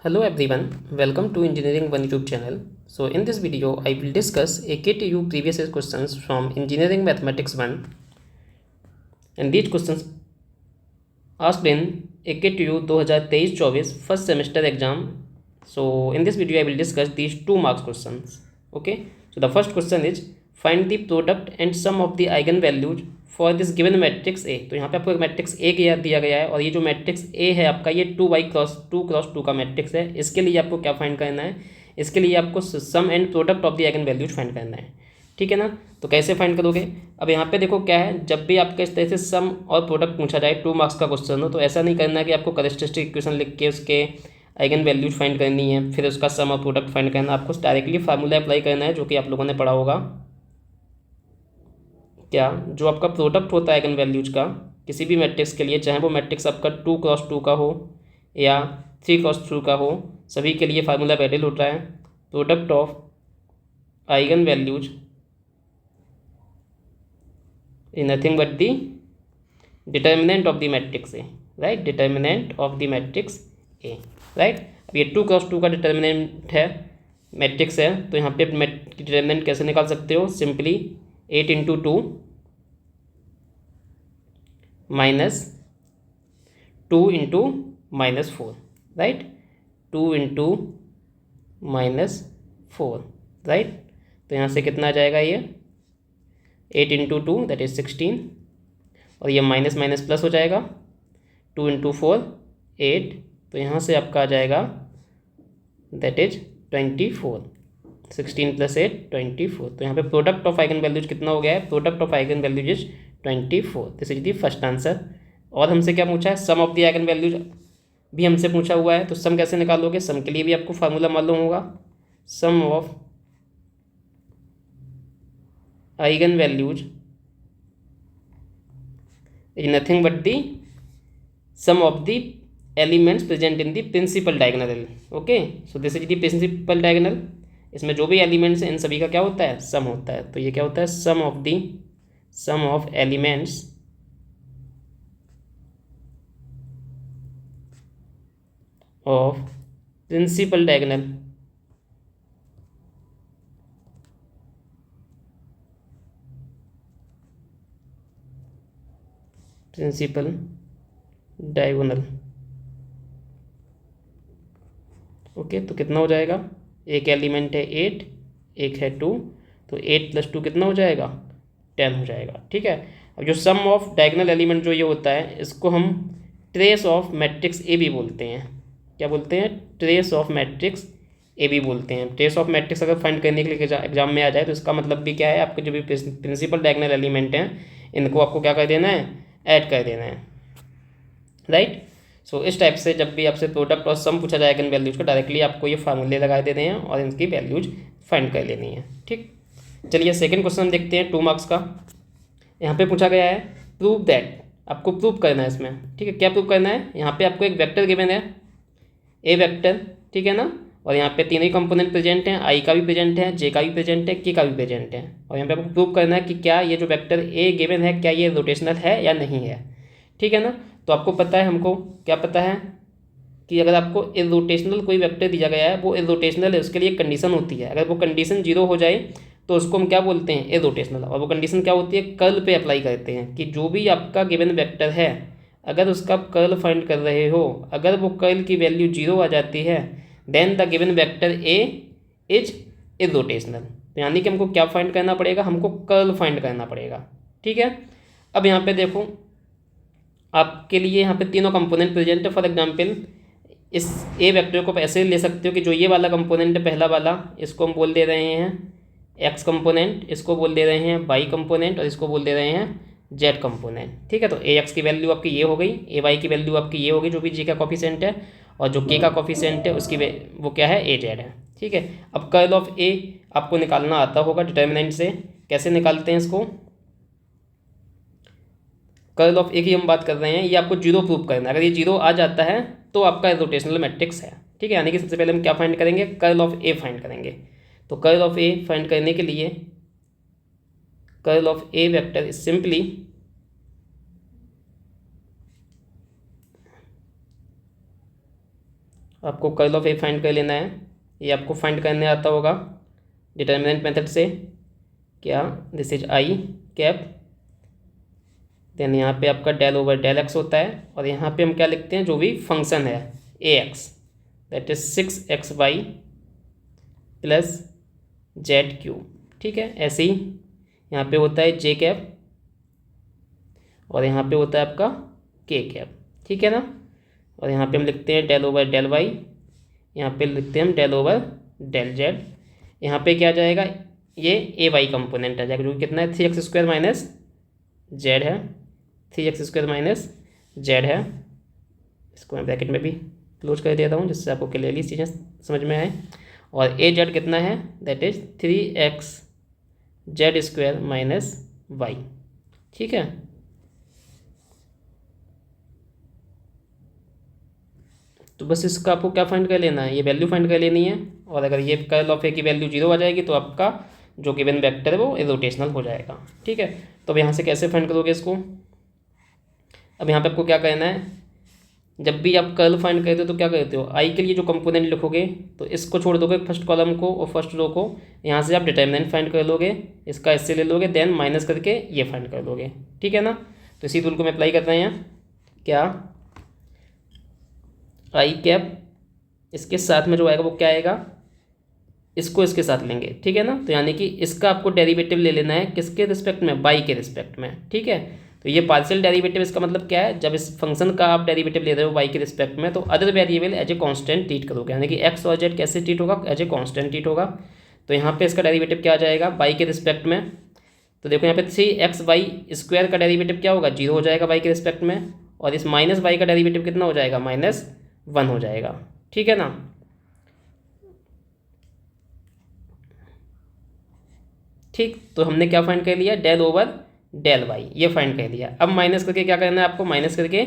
Hello everyone, welcome to Engineering One YouTube channel. So in this video, I will discuss a KTU previous year questions from Engineering Mathematics 1, and these questions asked in a KTU 2023-24 first semester exam. So in this video, I will discuss these 2 marks questions. Okay, so the first question is find the product and sum of the eigenvalues for this given matrix A. तो यहाँ पे आपको एक matrix A दिया गया है और ये जो मैट्रिक्स ए है आपका ये 2x2 का मैट्रिक्स है। इसके लिए आपको क्या फाइंड करना है, इसके लिए आपको sum and product of the eigenvalues find करना है। ठीक है ना, तो कैसे फाइंड करोगे। अब यहाँ पे देखो क्या है, जब भी आपका इस तरह से सम और प्रोडक्ट पूछा जाए 2 मार्क्स का क्वेश्चन हो तो ऐसा नहीं करना कि आपको कैरेक्टरिस्टिक इक्वेशन लिख के उसके आइगन वैल्यूज फाइंड करनी है फिर उसका सम और प्रोडक्ट फाइंड करना। आपको डायरेक्टली फार्मूला अप्लाई करना है जो कि आप लोगों ने पढ़ा होगा। क्या जो आपका प्रोडक्ट होता है आइगन वैल्यूज का किसी भी मैट्रिक्स के लिए, चाहे वो मैट्रिक्स आपका 2x2 का हो या 3x3 का हो, सभी के लिए फार्मूला वैलिड होता है। Product of eigenvalues is nothing but the determinant of the matrix A, right, determinant of the matrix A, right. अब ये 2x2 का डिटर्मिनेंट है, मैट्रिक्स है, तो यहाँ पे डिटर्मिनेंट कैसे निकाल सकते हो, सिंपली 8 × 2 माइनस 2 × -4, राइट, 2 × -4, राइट। तो यहाँ से कितना आ जाएगा, ये 8 × 2 दैट इज 16 और ये माइनस माइनस प्लस हो जाएगा, 2 × 4 8, तो यहाँ से आपका आ जाएगा दैट इज 24, 16 + 8 24। तो यहाँ पे प्रोडक्ट ऑफ आइगन वैल्यूज कितना हो गया है, product of eigenvalues is 24। This is the first answer. और हमसे क्या पूछा है, sum of the eigen values भी हमसे पूछा हुआ है, तो सम कैसे निकालोगे, सम के लिए भी आपको फार्मूला मालूम होगा। Sum of eigenvalues is nothing but the sum of the elements present in the principal diagonal. Okay, so this is the principal diagonal. इसमें जो भी एलिमेंट्स हैं इन सभी का क्या होता है, सम होता है। तो ये क्या होता है, sum of elements of principal diagonal okay, तो कितना हो जाएगा, एक एलिमेंट है 8, एक है 2, तो 8 + 2 कितना हो जाएगा, 10 हो जाएगा। ठीक है, अब जो सम ऑफ डायगोनल एलिमेंट जो ये होता है इसको हम ट्रेस ऑफ मैट्रिक्स ए भी बोलते हैं। क्या बोलते हैं, ट्रेस ऑफ मैट्रिक्स ए भी बोलते हैं। ट्रेस ऑफ मैट्रिक्स अगर फाइंड करने के लिए एग्जाम में आ जाए तो इसका मतलब भी क्या है, आपके जो भी प्रिंसिपल डायगोनल एलिमेंट हैं इनको आपको क्या कर देना है, ऐड कर देना है, राइट। सो इस टाइप से जब भी आपसे प्रोडक्ट और सम पूछा जाए आइगन वैल्यूज का, डायरेक्टली आपको ये फार्मूले लगा देने हैं और इनकी वैल्यूज फाइंड कर लेनी है। ठीक, चलिए सेकंड क्वेश्चन देखते हैं 2 मार्क्स का। यहाँ पे पूछा गया है प्रूव दैट, आपको प्रूव करना है इसमें। ठीक है, क्या प्रूव करना है, यहाँ पे आपको एक वेक्टर गिवन है, ए वेक्टर, ठीक है ना, और यहाँ पे तीनों ही कंपोनेंट प्रेजेंट हैं, आई का भी प्रेजेंट है, जे का भी प्रेजेंट है, के का भी प्रेजेंट है। और यहाँ पे आपको प्रूव करना है कि क्या ये जो वेक्टर ए गिवन है क्या ये रोटेशनल है या नहीं है। ठीक है ना, तो आपको पता है, हमको क्या पता है कि अगर आपको इर्रोटेशनल कोई वेक्टर दिया गया है, वो इर्रोटेशनल है, उसके लिए एक कंडीशन होती है। अगर वो कंडीशन 0 हो जाए तो उसको हम क्या बोलते हैं, इर्रोटेशनल। और वो कंडीशन क्या होती है, कर्ल पे अप्लाई करते हैं कि जो भी आपका गिवन वेक्टर है अगर उसका कर्ल फाइंड कर रहे हो, अगर वो कर्ल की वैल्यू 0 आ जाती है then the given vector A is irrotational. तो यानी कि हमको क्या फाइंड करना पड़ेगा, हमको कर्ल फाइंड करना पड़ेगा। ठीक है, अब यहाँ पे देखो आपके लिए यहाँ पे तीनों कंपोनेंट प्रेजेंट है। फॉर एग्जांपल इस ए वेक्टर को ऐसे ले सकते हो कि जो ये वाला कंपोनेंट है पहला वाला, इसको हम बोल दे रहे हैं एक्स कंपोनेंट, इसको बोल दे रहे हैं वाई कंपोनेंट और इसको बोल दे रहे हैं जेड कंपोनेंट। ठीक है, तो ए एक्स की वैल्यू आपकी ये हो गई, ए वाई की वैल्यू आपकी ये होगी जो भी जी का कॉफिशेंट है, और जो के का कॉफिशेंट है उसकी वो क्या है, ए जेड है। ठीक है, अब कर्ल ऑफ ए आपको निकालना आता होगा डिटर्मिनेंट से। कैसे निकालते हैं इसको, कर्ल ऑफ ए की हम बात कर रहे हैं, ये आपको 0 प्रूव करना है। अगर ये 0 आ जाता है तो आपका रोटेशनल मैट्रिक्स है। ठीक है, यानी कि सबसे पहले हम क्या फाइंड करेंगे, कर्ल ऑफ ए फाइंड करेंगे। तो कर्ल ऑफ ए फाइंड करने के लिए curl of A vector is simply आपको कर्ल ऑफ ए फाइंड कर लेना है। ये आपको फाइंड करने आता होगा डिटर्मिनेंट मेथड से। क्या, this is I cap, then यहाँ पे आपका डेल ओवर डेल एक्स होता है, और यहाँ पे हम क्या लिखते हैं, जो भी फंक्शन है A X, that is 6xy plus Z cube. ठीक है, ऐसे ही यहाँ पे होता है जे कैप, और यहाँ पे होता है आपका के कैप। ठीक है ना, और यहाँ पे हम लिखते हैं डेल ओवर डेल वाई, यहाँ पे लिखते हैं हम डेल ओवर डेल जेड। यहाँ पे क्या जाएगा, ये ए वाई कंपोनेंट आ जाएगा, जो कि कितना है 3x² माइनस जेड है, 3x² माइनस जेड है। इसको मैं ब्रैकेट में भी क्लोज कर देता हूँ जिससे आपको क्लियरली चीज़ें समझ में आए। और ए जेड कितना है, that is 3x² minus Y. ठीक है, तो बस इसका आपको क्या फाइंड कर लेना है, ये वैल्यू फाइंड कर लेनी है। और अगर ये कर्ल ऑफ ए की वैल्यू 0 आ जाएगी तो आपका जो गिवन वेक्टर है वो इरोटेशनल हो जाएगा। ठीक है, तो अब यहाँ से कैसे फाइंड करोगे इसको, अब यहाँ पे आपको क्या करना है, जब भी आप कर्ल फाइंड करते हो तो क्या करते हो, आई के लिए जो कंपोनेंट लिखोगे तो इसको छोड़ दोगे फर्स्ट कॉलम को और फर्स्ट रो को, यहाँ से आप डिटर्मिनेंट फाइंड कर लोगे, इसका इससे ले लोगे, देन माइनस करके ये फाइंड कर लोगे। ठीक है ना, तो इसी रूल को मैं अप्लाई कर रहे हैं। क्या, आई कैप इसके साथ में जो आएगा वो क्या आएगा, इसको इसके साथ लेंगे। ठीक है ना, तो यानी कि इसका आपको डेरिवेटिव ले लेना है किसके रिस्पेक्ट में, बाई के रिस्पेक्ट में। ठीक है, तो ये पार्शियल डेरिवेटिव, इसका मतलब क्या है, जब इस फंक्शन का आप डेरिवेटिव ले रहे हो वाई के रिस्पेक्ट में तो other variable as a constant treat करोगे, यानी कि एक्स और जेड कैसे ट्रीट होगा, एज ए कांस्टेंट ट्रीट होगा। तो यहाँ पे इसका डेरिवेटिव क्या आ जाएगा बाई के रिस्पेक्ट में, तो देखो यहाँ पे 3xy² का डेरिवेटिव क्या होगा, 0 हो जाएगा बाई के रिस्पेक्ट में, और इस माइनस वाई का डेरिवेटिव कितना हो जाएगा, -1 हो जाएगा। ठीक है ना, ठीक, तो हमने क्या फाइंड कर लिया, डेल ओवर डेल वाई, ये फाइंड कर लिया। अब माइनस करके क्या करना है आपको, माइनस करके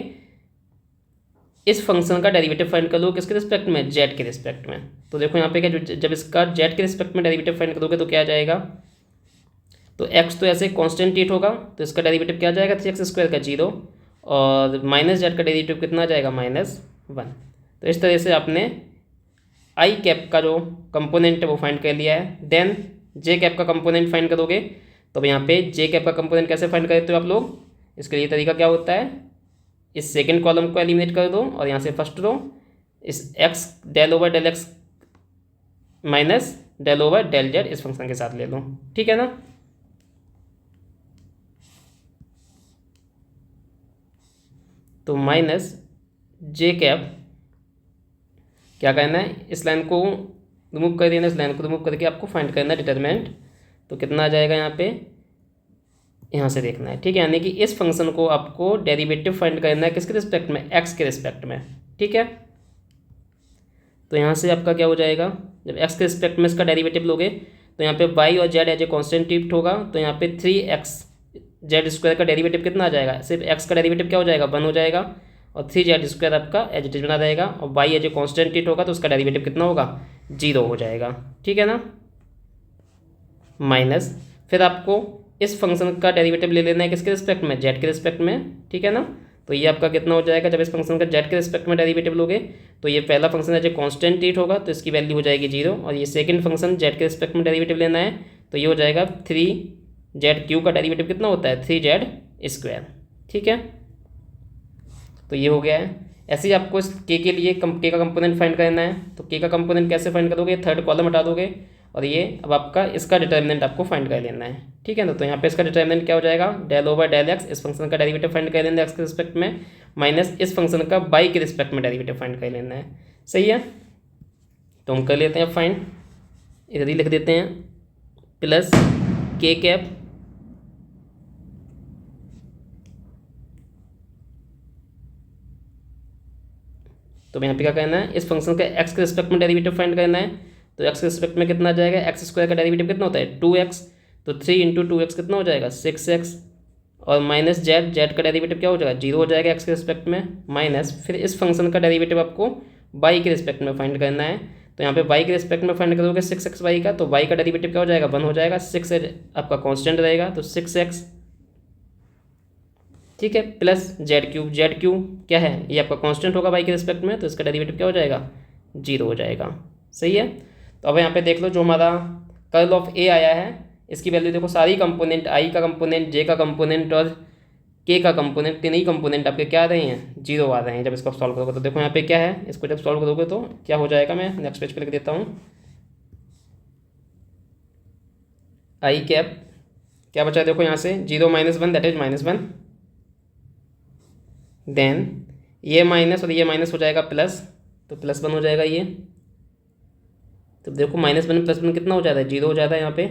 इस फंक्शन का डेरिवेटिव फाइंड कर लो किसके रिस्पेक्ट में, जेड के रिस्पेक्ट में। तो देखो यहाँ पे क्या, जब इसका जेड के रिस्पेक्ट में डेरिवेटिव फाइंड करोगे तो क्या आ जाएगा, तो एक्स तो ऐसे कॉन्स्टेंट ट्रीट होगा, तो इसका डेरिवेटिव क्या आ जाएगा 3x² का 0, और माइनस जेड का डेरिवेटिव कितना आ जाएगा, -1। तो इस तरह से आपने आई कैप का जो कंपोनेंट है वो फाइंड कर लिया है। देन जे कैप का कंपोनेंट फाइंड करोगे, तो अब यहाँ पे जे कैप का कंपोनेंट कैसे फाइंड करते हो आप लोग, इसके लिए तरीका क्या होता है, इस सेकंड कॉलम को एलिमिनेट कर दो और यहाँ से फर्स्ट रो, इस x del over del x minus del over del z इस फंक्शन के साथ ले लो। ठीक है ना, तो माइनस जे कैप क्या करना है, इस लाइन को रिमूव कर देना, इस लाइन को रिमूव करके आपको फाइंड करना है डिटरमिनेंट, तो कितना आ जाएगा यहाँ पे, यहाँ से देखना है। ठीक है, यानी कि इस फंक्शन को आपको डेरिवेटिव फाइंड करना है किसके रिस्पेक्ट में, एक्स के रिस्पेक्ट में। ठीक है, तो यहाँ से आपका क्या हो जाएगा, जब एक्स के रिस्पेक्ट में इसका डेरिवेटिव लोगे तो यहाँ पे वाई और z as a constant treat होगा, तो यहाँ पे 3x² का डेरिवेटिव कितना आ जाएगा, सिर्फ एक्स का डेरिवेटिव क्या हो जाएगा, 1 हो जाएगा, और 3z² आपका एज इट इज बना रहेगा, और y as a constant treat होगा तो उसका डेरिवेटिव कितना होगा, 0 हो जाएगा। ठीक है ना, माइनस फिर आपको इस फंक्शन का डेरिवेटिव ले लेना है किसके रिस्पेक्ट में, जेड के रिस्पेक्ट में। ठीक है ना, तो ये आपका कितना हो जाएगा, जब इस फंक्शन का जेड के रिस्पेक्ट में डेरिवेटिव लोगे तो ये पहला function as a constant treat होगा तो इसकी वैल्यू हो जाएगी 0, और ये सेकंड फंक्शन जेड के रिस्पेक्ट में डेरिवेटिव लेना है तो ये हो जाएगा 3z³ का डेरिवेटिव कितना होता है, 3z²। ठीक है, तो ये हो गया है। ऐसे ही आपको इस के के लिए के का कंपोनेंट फाइंड करना है, तो के का कंपोनेंट कैसे फाइंड करोगे, थर्ड कॉलम हटा दोगे और ये अब आपका इसका डिटर्मिनेंट आपको फाइंड कर लेना है। ठीक है ना, तो यहाँ पे इसका डिटर्मिनेंट क्या हो जाएगा, डेल ओवर डेल एक्स, इस फंक्शन का डेरिवेटिव फाइंड कर लेना है एक्स के रिस्पेक्ट में, माइनस इस फंक्शन का बाई के रिस्पेक्ट में डेरिवेटिव फाइंड कर लेना है। सही है, तो हम कर लेते हैं फाइंड, इधर ही लिख देते हैं प्लस के कैप तो यहाँ पे क्या करना है, इस फंक्शन का एक्स के रिस्पेक्ट में डेरिवेटिव फाइंड करना है, तो एक्स के रिस्पेक्ट में कितना आ जाएगा, x² का डेरिवेटिव कितना होता है 2x, तो 3 × 2x कितना हो जाएगा 6x, और माइनस जेड का डेरिवेटिव क्या हो जाएगा 0 हो जाएगा एक्स के रिस्पेक्ट में, माइनस फिर इस फंक्शन का डेरिवेटिव आपको y के रिस्पेक्ट में फाइंड करना है, तो यहाँ पे y के रिस्पेक्ट में फाइंड करोगे 6xy का, तो y का डेरिवेटिव क्या हो जाएगा 1 हो जाएगा, 6 आपका कॉन्स्टेंट रहेगा तो 6x। ठीक है, प्लस जेड क्यूब क्या है, ये आपका कांस्टेंट होगा y के रिस्पेक्ट में, तो इसका डेरिवेटिव क्या हो जाएगा जीरो हो जाएगा। सही है। तो अब यहाँ पे देख लो जो हमारा कर्ल ऑफ ए आया है इसकी वैल्यू देखो, सारी कंपोनेंट आई का कंपोनेंट, जे का कंपोनेंट और के का कंपोनेंट, तीन ही कंपोनेंट आपके क्या आ रहे हैं, जीरो आ रहे हैं जब इसको सॉल्व करोगे। तो देखो यहाँ पे क्या है, इसको जब सॉल्व करोगे तो क्या हो जाएगा, मैं नेक्स्ट पेज पे लिख देता हूँ। आई कैप क्या बचा है देखो यहाँ से, zero minus one that is minus one, then ये माइनस और ये माइनस हो जाएगा प्लस, तो प्लस वन हो जाएगा ये। तो देखो माइनस वन प्लस वन कितना हो जाता है, जीरो हो जाता है यहाँ पे।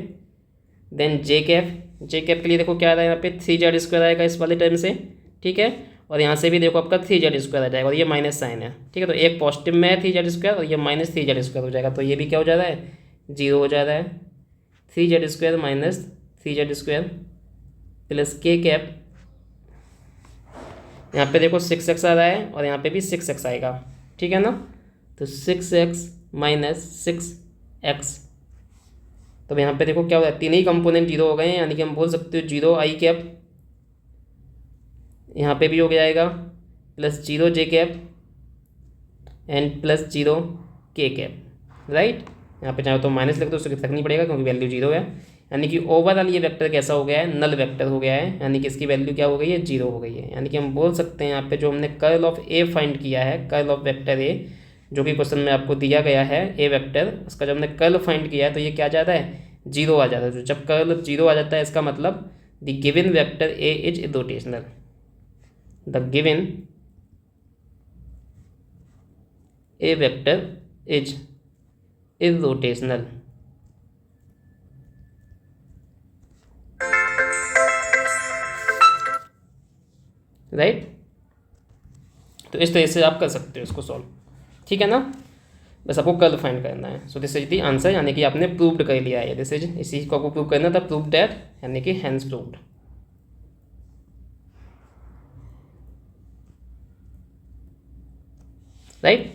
देन जे कैप के लिए देखो क्या आ रहा है यहाँ पे, थ्री जेड स्क्वायर आएगा इस वाले टर्म से, ठीक है। और यहाँ से भी देखो आपका थ्री जेड स्क्वायर आ जाएगा और ये माइनस साइन है, ठीक है। तो एक पॉजिटिव में है थ्री जेड स्क्वायर और ये माइनस थ्री जेड स्क्वायर हो जाएगा, तो ये भी क्या हो जा रहा है, जीरो हो जा रहा है। Three Z square minus three Z square plus के कैप, यहाँ पे देखो सिक्स एक्स आ रहा है और यहाँ पे भी सिक्स एक्स आएगा, ठीक है ना। तो six x minus six x, तो यहाँ पे देखो क्या हो रहा है, तीन ही कंपोनेंट जीरो हो गए हैं, यानी कि हम बोल सकते हो जीरो आई कैप, यहाँ पे भी हो जाएगा plus zero J cap and plus zero के कैप, राइट। यहाँ पे चाहे तो माइनस लिख दो, उससे फर्क नहीं पड़ेगा क्योंकि वैल्यू जीरो है। यानी कि ओवरऑल ये वेक्टर कैसा हो गया है, नल वेक्टर हो गया है, यानी कि इसकी वैल्यू क्या हो गई है, जीरो हो गई है। यानी कि हम बोल सकते हैं यहाँ पे जो हमने कर्ल ऑफ ए फाइंड किया है, कर्ल ऑफ वेक्टर ए जो कि क्वेश्चन में आपको दिया गया है ए वेक्टर, उसका जब हमने कर्ल फाइंड किया है तो ये क्या आ जाता है, जीरो आ जाता है। तो जब कर्ल जीरो आ जाता है इसका मतलब the given vector A is irrotational, the given A vector is irrotational, right. तो इस तरह से आप कर सकते हो इसको सॉल्व, ठीक है ना। बस आपको कर्ल फाइंड करना है। सो दिस इज द आंसर, यानी कि आपने प्रूव्ड कर लिया है। दिस इज, इसी को आपको प्रूव करना था, प्रूव दैट, यानी कि हैंस प्रूव्ड, राइट।